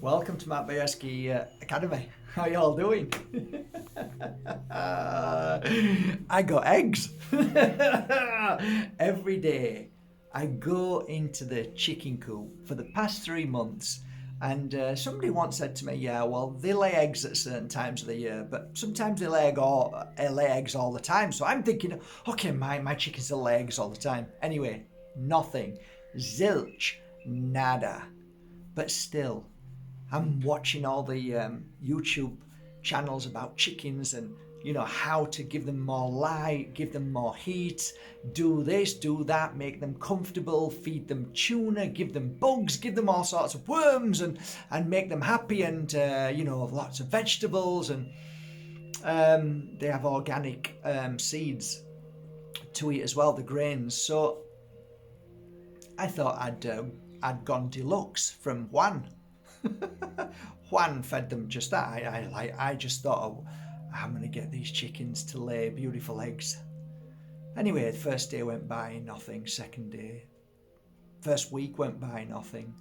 Welcome to Bajerski Academy. How y'all doing? I got eggs. Every day I go into the chicken coop for the past 3 months, and somebody once said to me, yeah, well, they lay eggs at certain times of the year, but sometimes lay eggs all the time. So I'm thinking, okay, my chickens will lay eggs all the time. Anyway, nothing. Zilch. Nada. But still, I'm watching all the YouTube channels about chickens and how to give them more light, give them more heat, do this, do that, make them comfortable, feed them tuna, give them bugs, give them all sorts of worms and make them happy and lots of vegetables and they have organic seeds to eat as well, the grains. So I thought I'd gone deluxe from Juan. Juan fed them just that. I just thought, oh, I'm going to get these chickens to lay beautiful eggs. Anyway, the first day went by, nothing. Second day, first week went by, nothing.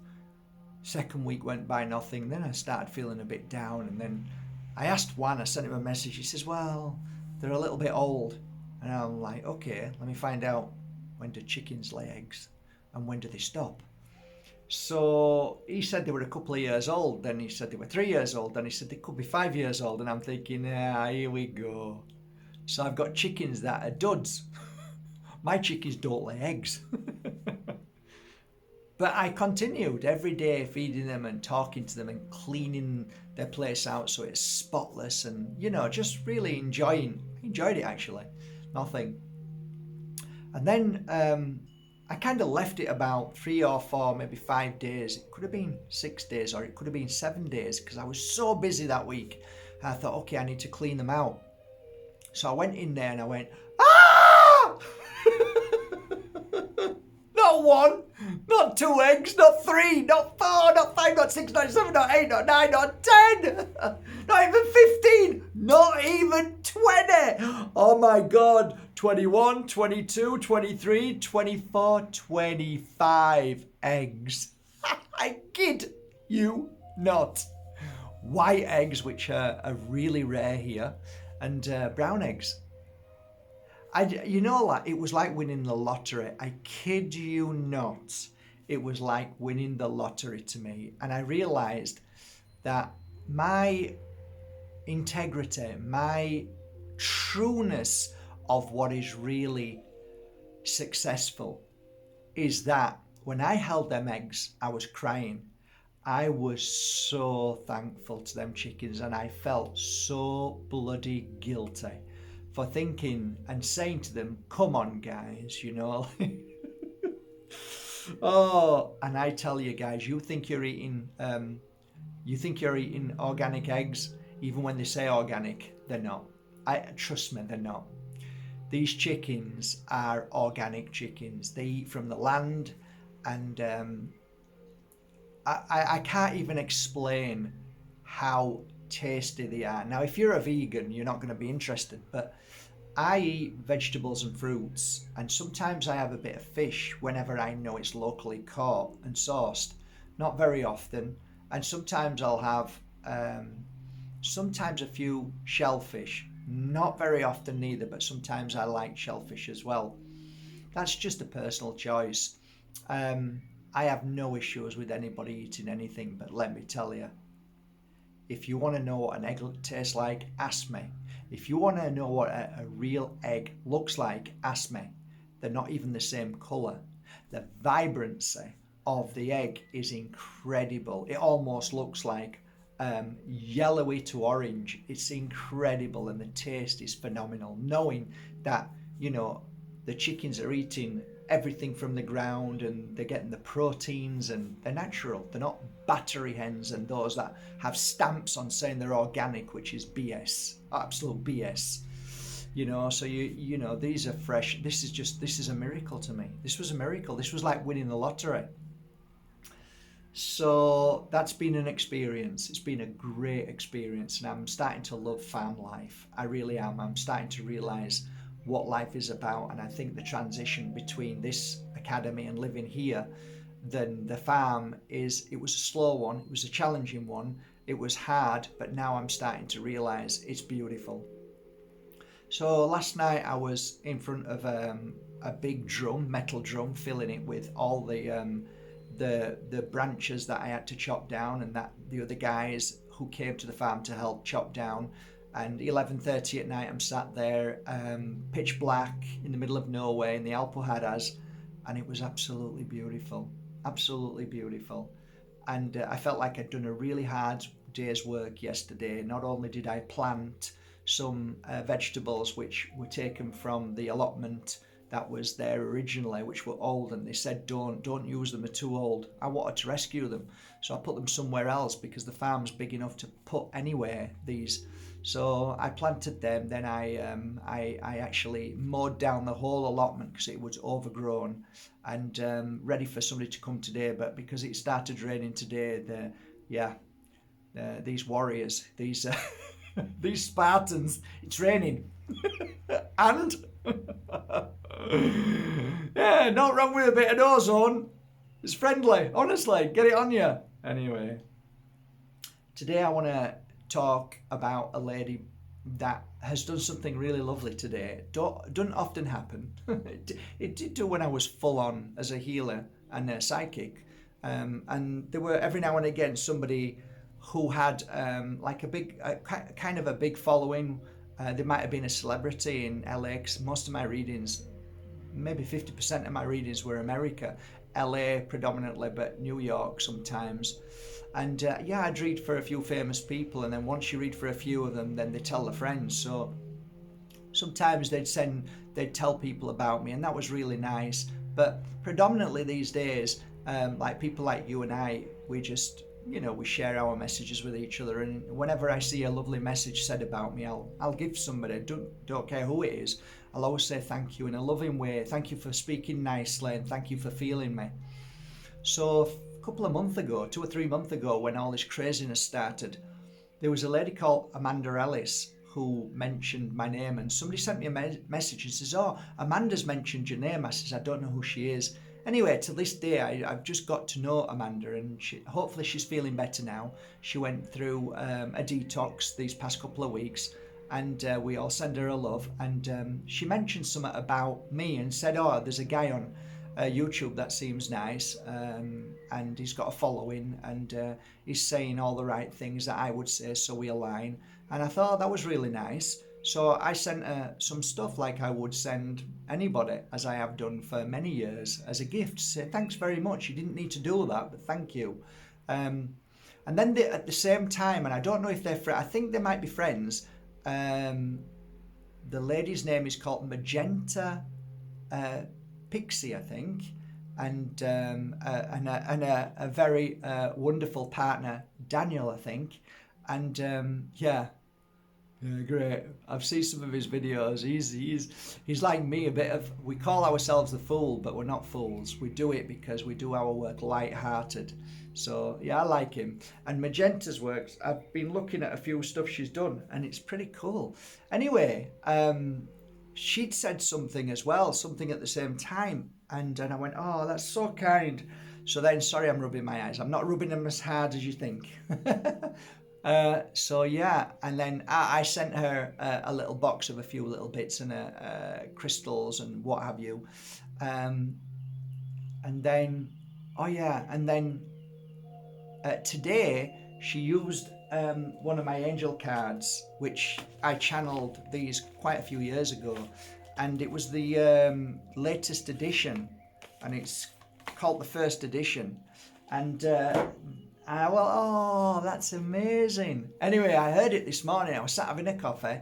Second week went by, nothing. Then I started feeling a bit down, and then I asked Juan, I sent him a message. He says, well, they're a little bit old. And I'm like, okay, let me find out, when do chickens lay eggs and when do they stop? So he said they were a couple of years old, then he said they were 3 years old, then he said they could be 5 years old, and I'm thinking, here we go. So I've got chickens that are duds. My chickens don't lay eggs. But I continued every day feeding them and talking to them and cleaning their place out so it's spotless and, just really enjoyed it actually. Nothing. And then I kind of left it about 3 or 4, maybe 5 days. It could have been 6 days or it could have been 7 days because I was so busy that week. I thought, okay, I need to clean them out. So I went in there and I went, ah! Not one, not 2 eggs, not 3, not 4, not 5, not 6, not 7, not 8, not 9, not 10, not even 15, not even 20. Oh my God, 21, 22, 23, 24, 25 eggs. I kid you not. White eggs, which are really rare here, and brown eggs. It was like winning the lottery. I kid you not. It was like winning the lottery to me. And I realized that my integrity, my trueness of what is really successful is that when I held them eggs, I was crying. I was so thankful to them chickens and I felt so bloody guilty for thinking and saying to them, come on guys, Oh, and I tell you guys, you think you're eating organic eggs, even when they say organic, they're not. Trust me, they're not. These chickens are organic chickens. They eat from the land, and I can't even explain how tasty they are. Now, if you're a vegan, you're not going to be interested, but I eat vegetables and fruits, and sometimes I have a bit of fish whenever I know it's locally caught and sourced. Not very often, and sometimes I'll have sometimes a few shellfish. Not very often neither, but sometimes I like shellfish as well. That's just a personal choice. I have no issues with anybody eating anything, but let me tell you, if you want to know what an egg tastes like, ask me. If you want to know what a real egg looks like, ask me. They're not even the same colour. The vibrancy of the egg is incredible. It almost looks like yellowy to orange. It's incredible and the taste is phenomenal. Knowing that, the chickens are eating everything from the ground and they're getting the proteins and they're natural. They're not battery hens and those that have stamps on saying they're organic, which is BS, absolute BS. So these are fresh. This is a miracle to me. This was a miracle. This was like winning the lottery. So that's been an experience. It's been a great experience and I'm starting to love farm life. I really am. I'm starting to realize what life is about, and I think the transition between this academy and living here than the farm is it was a slow one, it was a challenging one, it was hard, but now I'm starting to realize it's beautiful. So last night I was in front of a big drum, metal drum, filling it with all the branches that I had to chop down, and that the other guys who came to the farm to help chop down. And 11:30 at night, I'm sat there, pitch black in the middle of nowhere in the Alpujarras, and it was absolutely beautiful, absolutely beautiful. And I felt like I'd done a really hard day's work yesterday. Not only did I plant some vegetables which were taken from the allotment that was there originally, which were old, and they said don't use them, they're too old. I wanted to rescue them, so I put them somewhere else because the farm's big enough to put anywhere these. So I planted them. Then I actually mowed down the whole allotment because it was overgrown and ready for somebody to come today. But because it started raining today, these warriors, these these Spartans, it's raining, and yeah, not wrong with a bit of ozone. It's friendly, honestly. Get it on you. Anyway, today I want to talk about a lady that has done something really lovely today. Doesn't often happen. It did do when I was full on as a healer and a psychic, and there were every now and again somebody who had like kind of a big following. There might have been a celebrity in LA, 'cause most of my readings, maybe 50% of my readings were America, LA predominantly, but New York sometimes. And yeah, I'd read for a few famous people, and then once you read for a few of them, then they tell their friends. So sometimes they'd tell people about me, and that was really nice. But predominantly these days, like people like you and I, we just, we share our messages with each other. And whenever I see a lovely message said about me, I'll give somebody. Don't care who it is. I'll always say thank you in a loving way. Thank you for speaking nicely, and thank you for feeling me. So a couple of months ago, 2 or 3 months ago, when all this craziness started, there was a lady called Amanda Ellis who mentioned my name, and somebody sent me a message and says, "Oh, Amanda's mentioned your name." I says, "I don't know who she is." Anyway, to this day, I've just got to know Amanda, and hopefully she's feeling better now. She went through a detox these past couple of weeks, and we all send her a love. And she mentioned something about me and said, "Oh, there's a guy on YouTube that seems nice, and he's got a following, and he's saying all the right things that I would say, so we align." And I thought that was really nice. So I sent her some stuff like I would send anybody, as I have done for many years, as a gift. Say, thanks very much. You didn't need to do that, but thank you. And then at the same time, and I don't know if they're friends, I think they might be friends. The lady's name is called Magenta Pixie, I think, and a very wonderful partner, Daniel, I think. And yeah, great. I've seen some of his videos. He's like me, a bit of. We call ourselves the fool, but we're not fools. We do it because we do our work light-hearted. So yeah, I like him. And Magenta's works, I've been looking at a few stuff she's done, and it's pretty cool. Anyway, she'd said something as well, something at the same time, and I went, "Oh, that's so kind." So then, sorry, I'm rubbing my eyes. I'm not rubbing them as hard as you think. So yeah, and then I sent her a little box of a few little bits and crystals and what have you, and then today she used one of my angel cards, which I channeled these quite a few years ago, and it was the latest edition, and it's called the first edition, and oh, that's amazing. Anyway, I heard it this morning. I was sat having a coffee,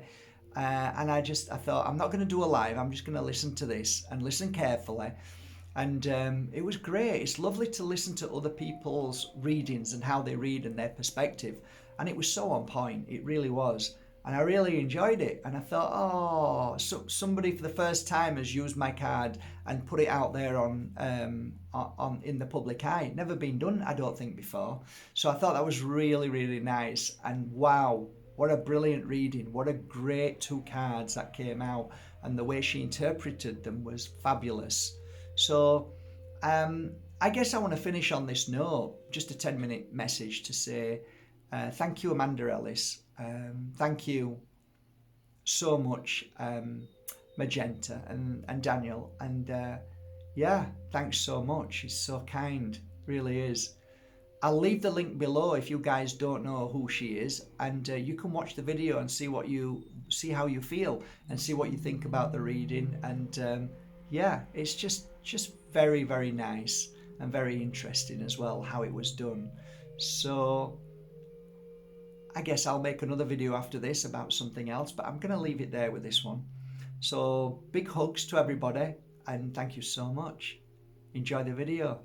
and I thought, I'm not going to do a live. I'm just going to listen to this and listen carefully. And it was great. It's lovely to listen to other people's readings and how they read and their perspective. And it was so on point. It really was. And I really enjoyed it. And I thought, oh, so somebody for the first time has used my card and put it out there on in the public eye. Never been done, I don't think, before. So I thought that was really, really nice. And wow, what a brilliant reading. What a great 2 cards that came out. And the way she interpreted them was fabulous. So I guess I want to finish on this note, just a 10-minute message to say thank you, Amanda Ellis. Thank you so much, Magenta and Daniel. And yeah, thanks so much. It's so kind, really is. I'll leave the link below if you guys don't know who she is, and you can watch the video and see how you feel and see what you think about the reading. And yeah, it's just very, very nice and very interesting as well how it was done. So I guess I'll make another video after this about something else, but I'm going to leave it there with this one. So big hugs to everybody, and thank you so much. Enjoy the video.